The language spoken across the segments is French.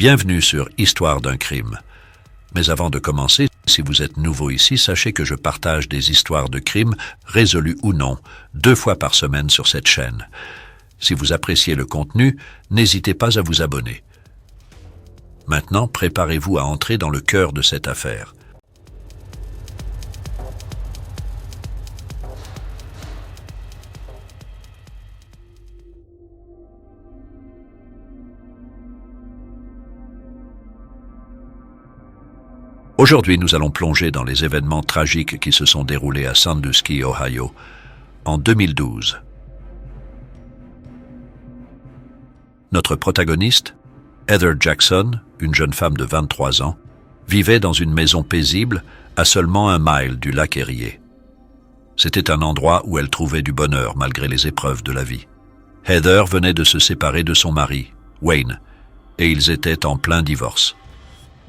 Bienvenue sur Histoire d'un crime. Mais avant de commencer, si vous êtes nouveau ici, sachez que je partage des histoires de crimes, résolues ou non, 2 fois par semaine sur cette chaîne. Si vous appréciez le contenu, n'hésitez pas à vous abonner. Maintenant, préparez-vous à entrer dans le cœur de cette affaire. Aujourd'hui, nous allons plonger dans les événements tragiques qui se sont déroulés à Sandusky, Ohio, en 2012. Notre protagoniste, Heather Jackson, une jeune femme de 23 ans, vivait dans une maison paisible à seulement 1 mile du lac Erie. C'était un endroit où elle trouvait du bonheur malgré les épreuves de la vie. Heather venait de se séparer de son mari, Wayne, et ils étaient en plein divorce.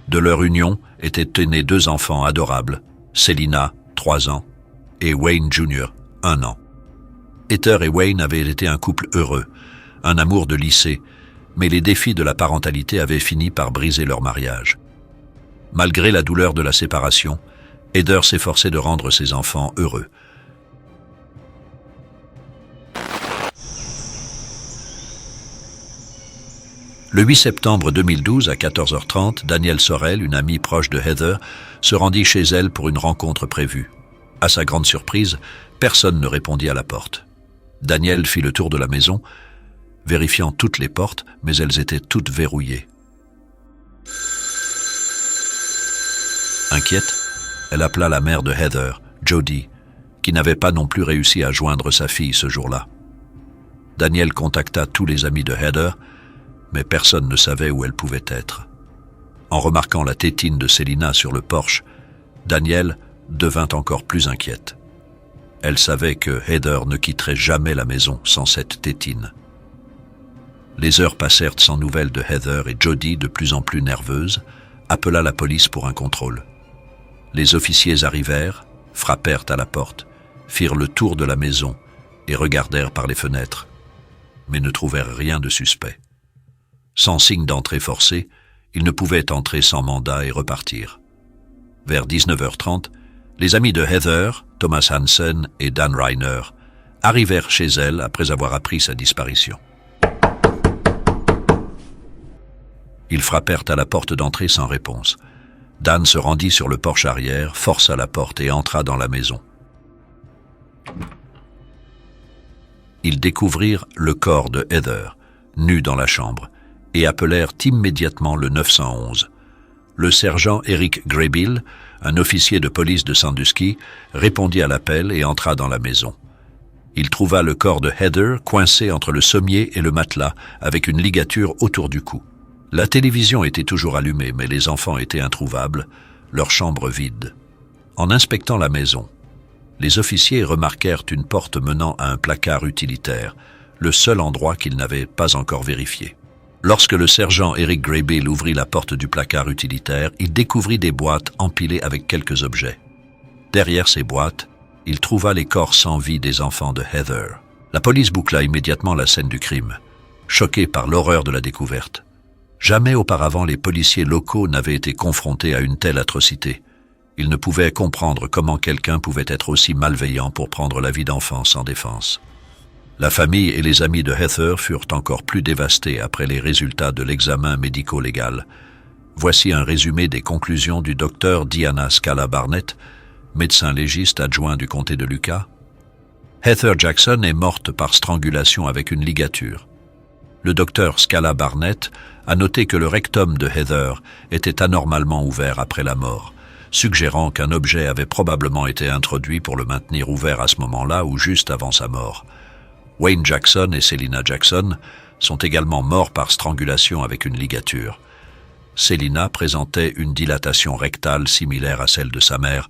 De leur union étaient nés 2 enfants adorables, Selina, 3 ans, et Wayne Jr., 1 an. Heather et Wayne avaient été un couple heureux, un amour de lycée, mais les défis de la parentalité avaient fini par briser leur mariage. Malgré la douleur de la séparation, Heather s'efforçait de rendre ses enfants heureux. Le 8 septembre 2012, à 14h30, Danielle Sorel, une amie proche de Heather, se rendit chez elle pour une rencontre prévue. À sa grande surprise, personne ne répondit à la porte. Danielle fit le tour de la maison, vérifiant toutes les portes, mais elles étaient toutes verrouillées. Inquiète, elle appela la mère de Heather, Jody, qui n'avait pas non plus réussi à joindre sa fille ce jour-là. Danielle contacta tous les amis de Heather, mais personne ne savait où elle pouvait être. En remarquant la tétine de Selina sur le porche, Danielle devint encore plus inquiète. Elle savait que Heather ne quitterait jamais la maison sans cette tétine. Les heures passèrent sans nouvelles de Heather et Jody, de plus en plus nerveuse, appela la police pour un contrôle. Les officiers arrivèrent, frappèrent à la porte, firent le tour de la maison et regardèrent par les fenêtres, mais ne trouvèrent rien de suspect. Sans signe d'entrée forcée, ils ne pouvaient entrer sans mandat et repartir. Vers 19h30, les amis de Heather, Thomas Hansen et Dan Reiner, arrivèrent chez elle après avoir appris sa disparition. Ils frappèrent à la porte d'entrée sans réponse. Dan se rendit sur le porche arrière, força la porte et entra dans la maison. Ils découvrirent le corps de Heather, nu dans la chambre, et appelèrent immédiatement le 911. Le sergent Eric Graybill, un officier de police de Sandusky, répondit à l'appel et entra dans la maison. Il trouva le corps de Heather coincé entre le sommier et le matelas, avec une ligature autour du cou. La télévision était toujours allumée, mais les enfants étaient introuvables, leur chambre vide. En inspectant la maison, les officiers remarquèrent une porte menant à un placard utilitaire, le seul endroit qu'ils n'avaient pas encore vérifié. Lorsque le sergent Eric Graybill ouvrit la porte du placard utilitaire, il découvrit des boîtes empilées avec quelques objets. Derrière ces boîtes, il trouva les corps sans vie des enfants de Heather. La police boucla immédiatement la scène du crime, choquée par l'horreur de la découverte. Jamais auparavant les policiers locaux n'avaient été confrontés à une telle atrocité. Ils ne pouvaient comprendre comment quelqu'un pouvait être aussi malveillant pour prendre la vie d'enfants sans défense. La famille et les amis de Heather furent encore plus dévastés après les résultats de l'examen médico-légal. Voici un résumé des conclusions du docteur Diana Scala Barnett, médecin légiste adjoint du comté de Lucas. Heather Jackson est morte par strangulation avec une ligature. Le docteur Scala Barnett a noté que le rectum de Heather était anormalement ouvert après la mort, suggérant qu'un objet avait probablement été introduit pour le maintenir ouvert à ce moment-là ou juste avant sa mort. Wayne Jackson et Selina Jackson sont également morts par strangulation avec une ligature. Selina présentait une dilatation rectale similaire à celle de sa mère,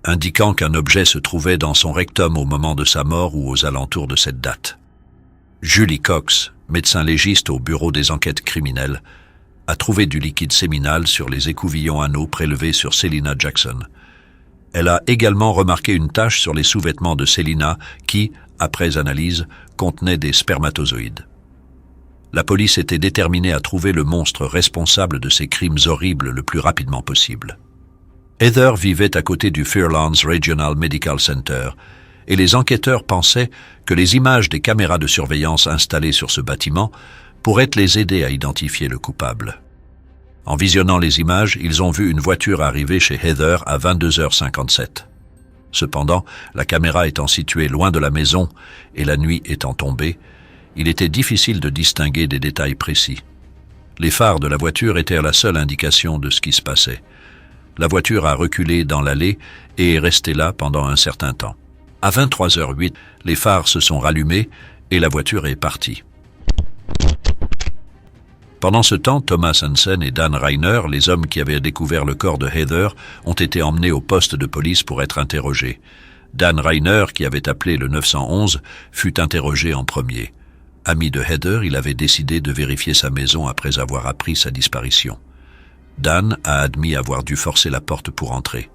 indiquant qu'un objet se trouvait dans son rectum au moment de sa mort ou aux alentours de cette date. Julie Cox, médecin légiste au bureau des enquêtes criminelles, a trouvé du liquide séminal sur les écouvillons anaux prélevés sur Selina Jackson. Elle a également remarqué une tache sur les sous-vêtements de Selina qui, après analyse, contenaient des spermatozoïdes. La police était déterminée à trouver le monstre responsable de ces crimes horribles le plus rapidement possible. Heather vivait à côté du Fairlands Regional Medical Center et les enquêteurs pensaient que les images des caméras de surveillance installées sur ce bâtiment pourraient les aider à identifier le coupable. En visionnant les images, ils ont vu une voiture arriver chez Heather à 22h57. Cependant, la caméra étant située loin de la maison et la nuit étant tombée, il était difficile de distinguer des détails précis. Les phares de la voiture étaient la seule indication de ce qui se passait. La voiture a reculé dans l'allée et est restée là pendant un certain temps. À 23h08, les phares se sont rallumés et la voiture est partie. Pendant ce temps, Thomas Hansen et Dan Reiner, les hommes qui avaient découvert le corps de Heather, ont été emmenés au poste de police pour être interrogés. Dan Reiner, qui avait appelé le 911, fut interrogé en premier. Ami de Heather, il avait décidé de vérifier sa maison après avoir appris sa disparition. Dan a admis avoir dû forcer la porte pour entrer.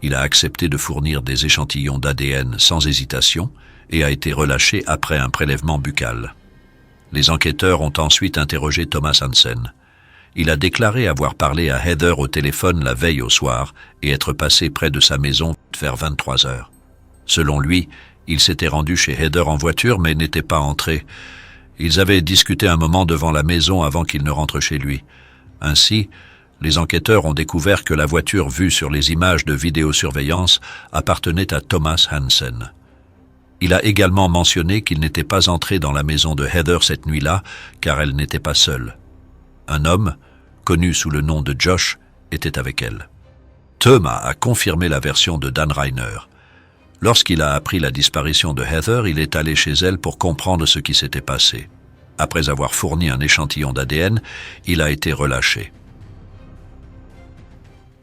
Il a accepté de fournir des échantillons d'ADN sans hésitation et a été relâché après un prélèvement buccal. Les enquêteurs ont ensuite interrogé Thomas Hansen. Il a déclaré avoir parlé à Heather au téléphone la veille au soir et être passé près de sa maison vers 23 heures. Selon lui, il s'était rendu chez Heather en voiture mais n'était pas entré. Ils avaient discuté un moment devant la maison avant qu'il ne rentre chez lui. Ainsi, les enquêteurs ont découvert que la voiture vue sur les images de vidéosurveillance appartenait à Thomas Hansen. Il a également mentionné qu'il n'était pas entré dans la maison de Heather cette nuit-là, car elle n'était pas seule. Un homme, connu sous le nom de Josh, était avec elle. Thomas a confirmé la version de Dan Reiner. Lorsqu'il a appris la disparition de Heather, il est allé chez elle pour comprendre ce qui s'était passé. Après avoir fourni un échantillon d'ADN, il a été relâché.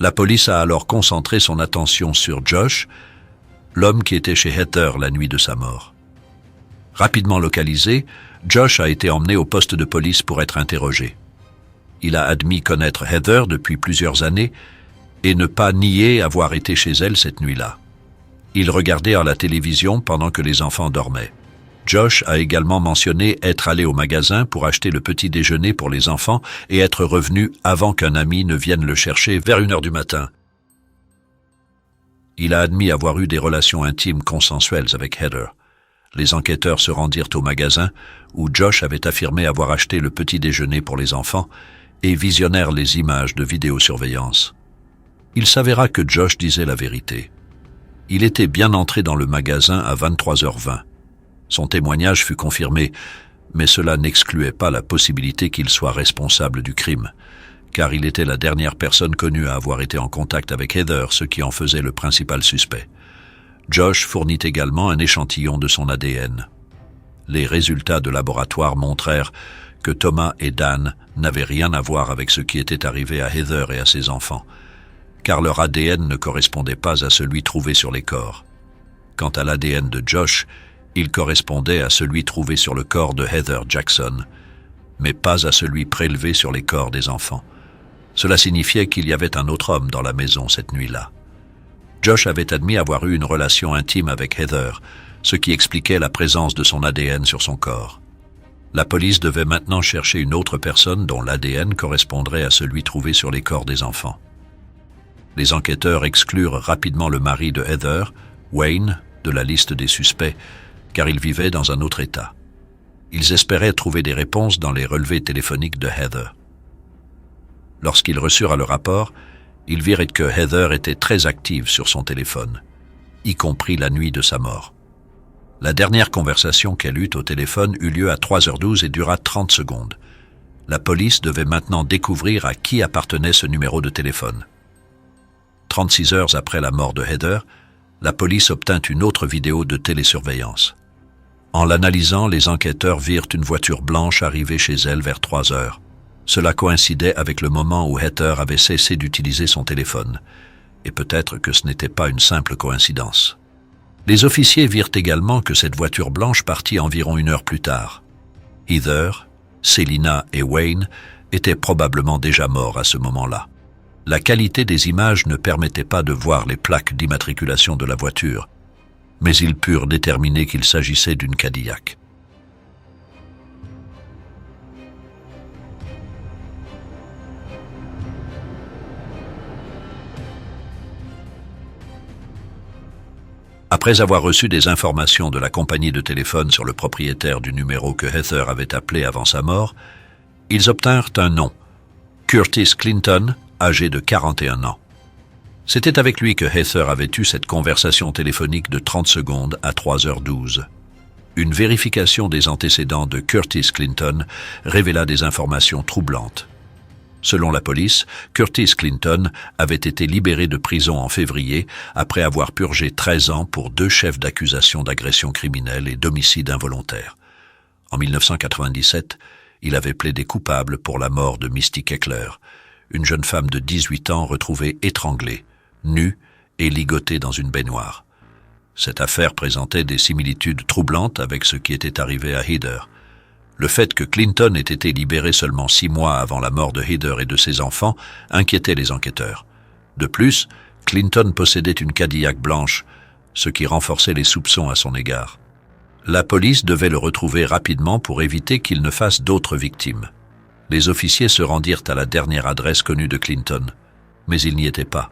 La police a alors concentré son attention sur Josh, l'homme qui était chez Heather la nuit de sa mort. Rapidement localisé, Josh a été emmené au poste de police pour être interrogé. Il a admis connaître Heather depuis plusieurs années et ne pas nier avoir été chez elle cette nuit-là. Il regardait à la télévision pendant que les enfants dormaient. Josh a également mentionné être allé au magasin pour acheter le petit déjeuner pour les enfants et être revenu avant qu'un ami ne vienne le chercher vers 1h du matin. Il a admis avoir eu des relations intimes consensuelles avec Heather. Les enquêteurs se rendirent au magasin où Josh avait affirmé avoir acheté le petit déjeuner pour les enfants et visionnèrent les images de vidéosurveillance. Il s'avéra que Josh disait la vérité. Il était bien entré dans le magasin à 23h20. Son témoignage fut confirmé, mais cela n'excluait pas la possibilité qu'il soit responsable du crime, car il était la dernière personne connue à avoir été en contact avec Heather, ce qui en faisait le principal suspect. Josh fournit également un échantillon de son ADN. Les résultats de laboratoire montrèrent que Thomas et Dan n'avaient rien à voir avec ce qui était arrivé à Heather et à ses enfants, car leur ADN ne correspondait pas à celui trouvé sur les corps. Quant à l'ADN de Josh, il correspondait à celui trouvé sur le corps de Heather Jackson, mais pas à celui prélevé sur les corps des enfants. Cela signifiait qu'il y avait un autre homme dans la maison cette nuit-là. Josh avait admis avoir eu une relation intime avec Heather, ce qui expliquait la présence de son ADN sur son corps. La police devait maintenant chercher une autre personne dont l'ADN correspondrait à celui trouvé sur les corps des enfants. Les enquêteurs exclurent rapidement le mari de Heather, Wayne, de la liste des suspects, car il vivait dans un autre état. Ils espéraient trouver des réponses dans les relevés téléphoniques de Heather. Lorsqu'ils reçurent le rapport, ils virent que Heather était très active sur son téléphone, y compris la nuit de sa mort. La dernière conversation qu'elle eut au téléphone eut lieu à 3h12 et dura 30 secondes. La police devait maintenant découvrir à qui appartenait ce numéro de téléphone. 36 heures après la mort de Heather, la police obtint une autre vidéo de télésurveillance. En l'analysant, les enquêteurs virent une voiture blanche arriver chez elle vers 3 heures. Cela coïncidait avec le moment où Heather avait cessé d'utiliser son téléphone, et peut-être que ce n'était pas une simple coïncidence. Les officiers virent également que cette voiture blanche partit environ 1 heure plus tard. Heather, Selina et Wayne étaient probablement déjà morts à ce moment-là. La qualité des images ne permettait pas de voir les plaques d'immatriculation de la voiture, mais ils purent déterminer qu'il s'agissait d'une Cadillac. Après avoir reçu des informations de la compagnie de téléphone sur le propriétaire du numéro que Heather avait appelé avant sa mort, ils obtinrent un nom, Curtis Clinton, âgé de 41 ans. C'était avec lui que Heather avait eu cette conversation téléphonique de 30 secondes à 3h12. Une vérification des antécédents de Curtis Clinton révéla des informations troublantes. Selon la police, Curtis Clinton avait été libéré de prison en février après avoir purgé 13 ans pour 2 chefs d'accusation d'agression criminelle et d'homicide involontaire. En 1997, il avait plaidé coupable pour la mort de Misty Keckler, une jeune femme de 18 ans retrouvée étranglée, nue et ligotée dans une baignoire. Cette affaire présentait des similitudes troublantes avec ce qui était arrivé à Heather. Le fait que Clinton ait été libéré seulement 6 mois avant la mort de Heather et de ses enfants inquiétait les enquêteurs. De plus, Clinton possédait une Cadillac blanche, ce qui renforçait les soupçons à son égard. La police devait le retrouver rapidement pour éviter qu'il ne fasse d'autres victimes. Les officiers se rendirent à la dernière adresse connue de Clinton, mais il n'y était pas.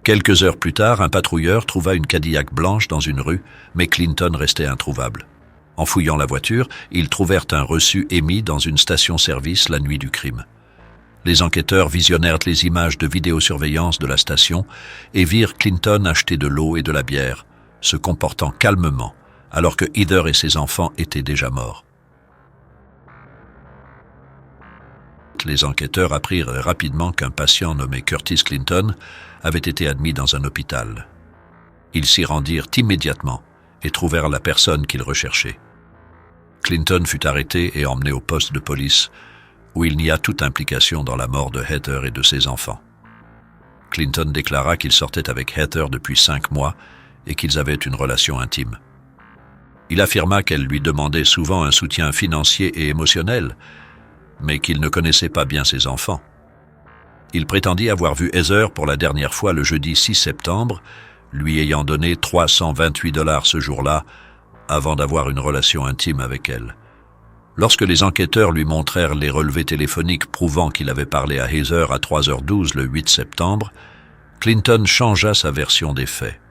Quelques heures plus tard, un patrouilleur trouva une Cadillac blanche dans une rue, mais Clinton restait introuvable. En fouillant la voiture, ils trouvèrent un reçu émis dans une station-service la nuit du crime. Les enquêteurs visionnèrent les images de vidéosurveillance de la station et virent Clinton acheter de l'eau et de la bière, se comportant calmement, alors que Heather et ses enfants étaient déjà morts. Les enquêteurs apprirent rapidement qu'un patient nommé Curtis Clinton avait été admis dans un hôpital. Ils s'y rendirent immédiatement et trouvèrent la personne qu'ils recherchaient. Clinton fut arrêté et emmené au poste de police, où il nia toute implication dans la mort de Heather et de ses enfants. Clinton déclara qu'il sortait avec Heather depuis 5 mois et qu'ils avaient une relation intime. Il affirma qu'elle lui demandait souvent un soutien financier et émotionnel, mais qu'il ne connaissait pas bien ses enfants. Il prétendit avoir vu Heather pour la dernière fois le jeudi 6 septembre, lui ayant donné $328 ce jour-là, avant d'avoir une relation intime avec elle. Lorsque les enquêteurs lui montrèrent les relevés téléphoniques prouvant qu'il avait parlé à Heather à 3h12 le 8 septembre, Clinton changea sa version des faits.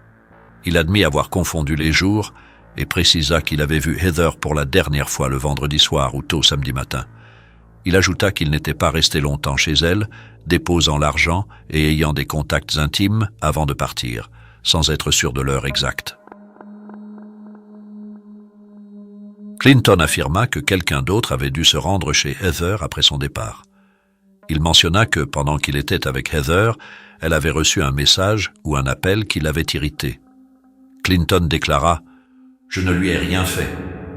Il admit avoir confondu les jours et précisa qu'il avait vu Heather pour la dernière fois le vendredi soir ou tôt samedi matin. Il ajouta qu'il n'était pas resté longtemps chez elle, déposant l'argent et ayant des contacts intimes avant de partir, sans être sûr de l'heure exacte. Clinton affirma que quelqu'un d'autre avait dû se rendre chez Heather après son départ. Il mentionna que pendant qu'il était avec Heather, elle avait reçu un message ou un appel qui l'avait irrité. Clinton déclara « Je ne lui ai rien fait.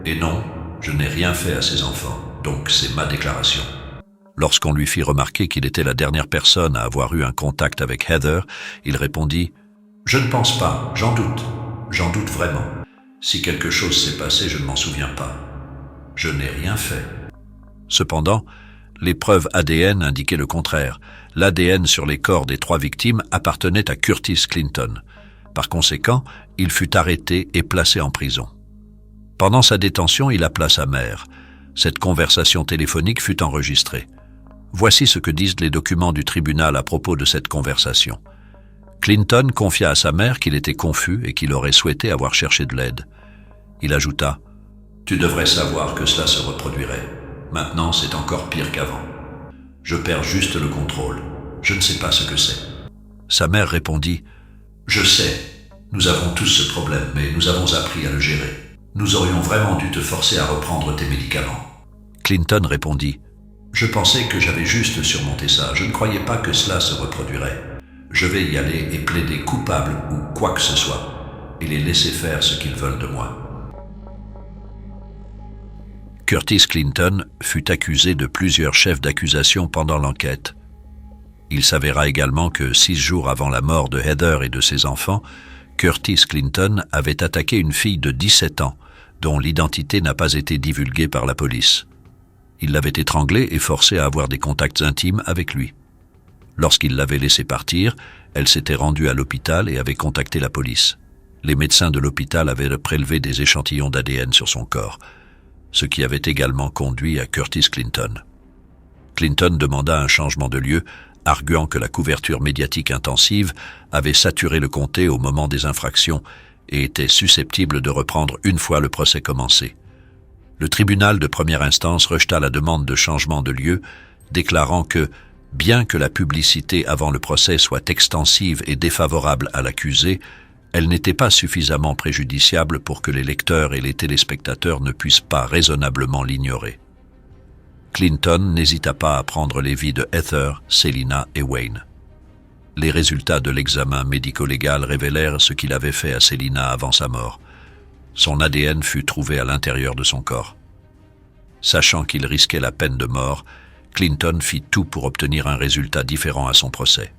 Et non, je n'ai rien fait à ses enfants. Donc c'est ma déclaration. » Lorsqu'on lui fit remarquer qu'il était la dernière personne à avoir eu un contact avec Heather, il répondit « Je ne pense pas, j'en doute vraiment. Si quelque chose s'est passé, je ne m'en souviens pas. Je n'ai rien fait. » Cependant, les preuves ADN indiquaient le contraire. L'ADN sur les corps des 3 victimes appartenait à Curtis Clinton. Par conséquent, il fut arrêté et placé en prison. Pendant sa détention, il appela sa mère. Cette conversation téléphonique fut enregistrée. Voici ce que disent les documents du tribunal à propos de cette conversation. Clinton confia à sa mère qu'il était confus et qu'il aurait souhaité avoir cherché de l'aide. Il ajouta « Tu devrais savoir que cela se reproduirait. Maintenant, c'est encore pire qu'avant. Je perds juste le contrôle. Je ne sais pas ce que c'est. » Sa mère répondit « Je sais. Nous avons tous ce problème, mais nous avons appris à le gérer. Nous aurions vraiment dû te forcer à reprendre tes médicaments. » Clinton répondit « Je pensais que j'avais juste surmonté ça. Je ne croyais pas que cela se reproduirait. Je vais y aller et plaider coupable ou quoi que ce soit, et les laisser faire ce qu'ils veulent de moi. » Curtis Clinton fut accusé de plusieurs chefs d'accusation pendant l'enquête. Il s'avéra également que 6 jours avant la mort de Heather et de ses enfants, Curtis Clinton avait attaqué une fille de 17 ans, dont l'identité n'a pas été divulguée par la police. Il l'avait étranglée et forcée à avoir des contacts intimes avec lui. Lorsqu'il l'avait laissée partir, elle s'était rendue à l'hôpital et avait contacté la police. Les médecins de l'hôpital avaient prélevé des échantillons d'ADN sur son corps, ce qui avait également conduit à Curtis Clinton. Clinton demanda un changement de lieu, arguant que la couverture médiatique intensive avait saturé le comté au moment des infractions et était susceptible de reprendre une fois le procès commencé. Le tribunal de première instance rejeta la demande de changement de lieu, déclarant que, bien que la publicité avant le procès soit extensive et défavorable à l'accusé, elle n'était pas suffisamment préjudiciable pour que les lecteurs et les téléspectateurs ne puissent pas raisonnablement l'ignorer. Clinton n'hésita pas à prendre les vies de Heather, Selina et Wayne. Les résultats de l'examen médico-légal révélèrent ce qu'il avait fait à Selina avant sa mort. Son ADN fut trouvé à l'intérieur de son corps. Sachant qu'il risquait la peine de mort, Clinton fit tout pour obtenir un résultat différent à son procès.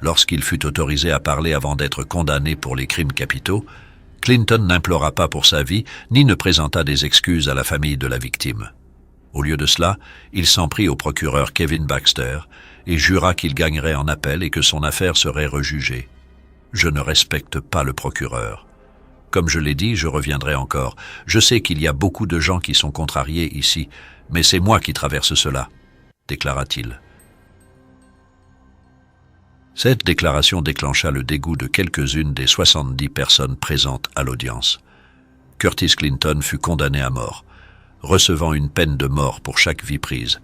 Lorsqu'il fut autorisé à parler avant d'être condamné pour les crimes capitaux, Clinton n'implora pas pour sa vie ni ne présenta des excuses à la famille de la victime. Au lieu de cela, il s'en prit au procureur Kevin Baxter et jura qu'il gagnerait en appel et que son affaire serait rejugée. Je ne respecte pas le procureur. Comme je l'ai dit, je reviendrai encore. Je sais qu'il y a beaucoup de gens qui sont contrariés ici, mais c'est moi qui traverse cela, déclara-t-il. Cette déclaration déclencha le dégoût de quelques-unes des 70 personnes présentes à l'audience. Curtis Clinton fut condamné à mort, recevant une peine de mort pour chaque vie prise,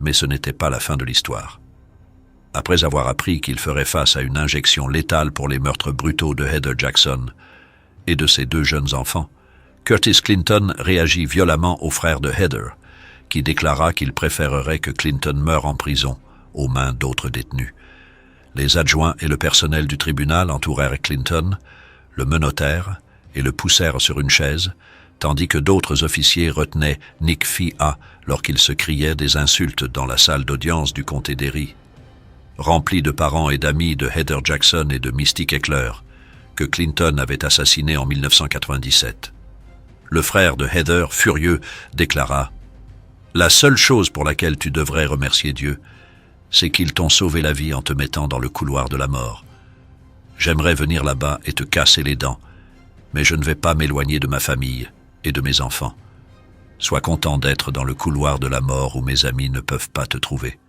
mais ce n'était pas la fin de l'histoire. Après avoir appris qu'il ferait face à une injection létale pour les meurtres brutaux de Heather Jackson et de ses 2 jeunes enfants, Curtis Clinton réagit violemment au frère de Heather, qui déclara qu'il préférerait que Clinton meure en prison, aux mains d'autres détenus. Les adjoints et le personnel du tribunal entourèrent Clinton, le menottèrent et le poussèrent sur une chaise, tandis que d'autres officiers retenaient Nick Fia lorsqu'il se criait des insultes dans la salle d'audience du comté d'Erie. Rempli de parents et d'amis de Heather Jackson et de Mystique Eckler, que Clinton avait assassiné en 1997. Le frère de Heather, furieux, déclara « La seule chose pour laquelle tu devrais remercier Dieu, c'est qu'ils t'ont sauvé la vie en te mettant dans le couloir de la mort. J'aimerais venir là-bas et te casser les dents, mais je ne vais pas m'éloigner de ma famille et de mes enfants. Sois content d'être dans le couloir de la mort où mes amis ne peuvent pas te trouver.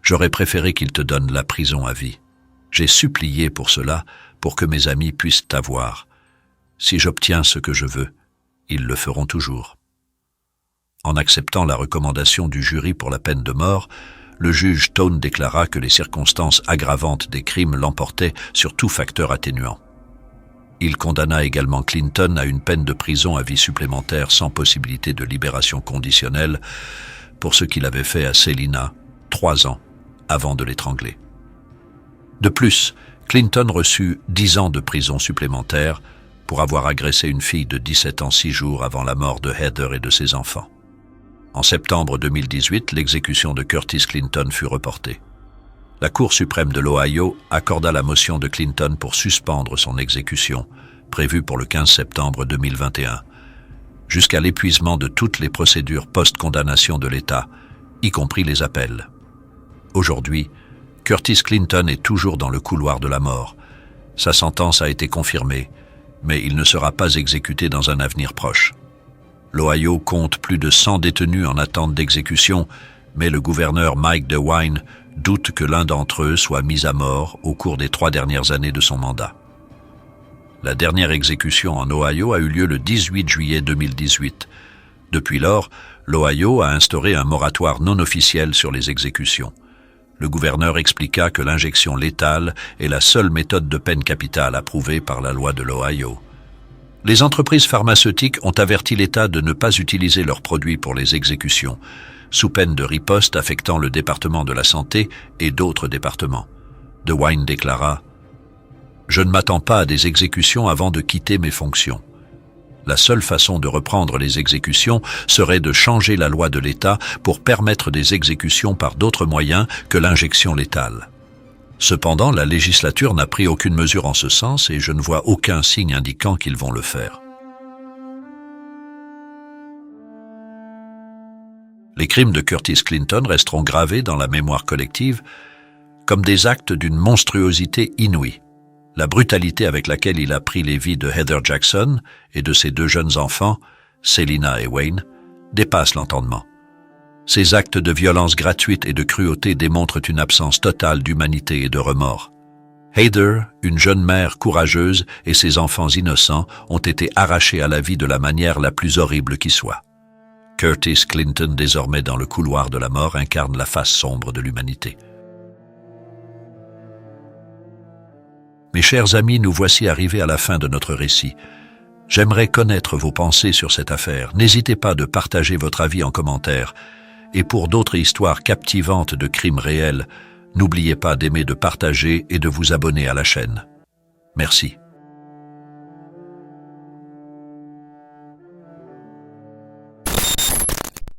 J'aurais préféré qu'ils te donnent la prison à vie. J'ai supplié pour cela, pour que mes amis puissent t'avoir. Si j'obtiens ce que je veux, ils le feront toujours. » En acceptant la recommandation du jury pour la peine de mort, le juge Tone déclara que les circonstances aggravantes des crimes l'emportaient sur tout facteur atténuant. Il condamna également Clinton à une peine de prison à vie supplémentaire sans possibilité de libération conditionnelle pour ce qu'il avait fait à Selina, 3 ans, avant de l'étrangler. De plus, Clinton reçut 10 ans de prison supplémentaire pour avoir agressé une fille de 17 ans 6 jours avant la mort de Heather et de ses enfants. En septembre 2018, l'exécution de Curtis Clinton fut reportée. La Cour suprême de l'Ohio accorda la motion de Clinton pour suspendre son exécution, prévue pour le 15 septembre 2021, jusqu'à l'épuisement de toutes les procédures post-condamnation de l'État, y compris les appels. Aujourd'hui, Curtis Clinton est toujours dans le couloir de la mort. Sa sentence a été confirmée, mais il ne sera pas exécuté dans un avenir proche. L'Ohio compte plus de 100 détenus en attente d'exécution, mais le gouverneur Mike DeWine doute que l'un d'entre eux soit mis à mort au cours des 3 dernières années de son mandat. La dernière exécution en Ohio a eu lieu le 18 juillet 2018. Depuis lors, l'Ohio a instauré un moratoire non officiel sur les exécutions. Le gouverneur expliqua que l'injection létale est la seule méthode de peine capitale approuvée par la loi de l'Ohio. Les entreprises pharmaceutiques ont averti l'État de ne pas utiliser leurs produits pour les exécutions, sous peine de riposte affectant le département de la santé et d'autres départements. DeWine déclara « Je ne m'attends pas à des exécutions avant de quitter mes fonctions. La seule façon de reprendre les exécutions serait de changer la loi de l'État pour permettre des exécutions par d'autres moyens que l'injection létale. Cependant, la législature n'a pris aucune mesure en ce sens et je ne vois aucun signe indiquant qu'ils vont le faire. » Les crimes de Curtis Clinton resteront gravés dans la mémoire collective comme des actes d'une monstruosité inouïe. La brutalité avec laquelle il a pris les vies de Heather Jackson et de ses 2 jeunes enfants, Selina et Wayne, dépasse l'entendement. Ces actes de violence gratuite et de cruauté démontrent une absence totale d'humanité et de remords. Heather, une jeune mère courageuse, et ses enfants innocents ont été arrachés à la vie de la manière la plus horrible qui soit. Curtis Clinton, désormais dans le couloir de la mort, incarne la face sombre de l'humanité. Mes chers amis, nous voici arrivés à la fin de notre récit. J'aimerais connaître vos pensées sur cette affaire. N'hésitez pas de partager votre avis en commentaire. Et pour d'autres histoires captivantes de crimes réels, n'oubliez pas d'aimer, de partager et de vous abonner à la chaîne. Merci.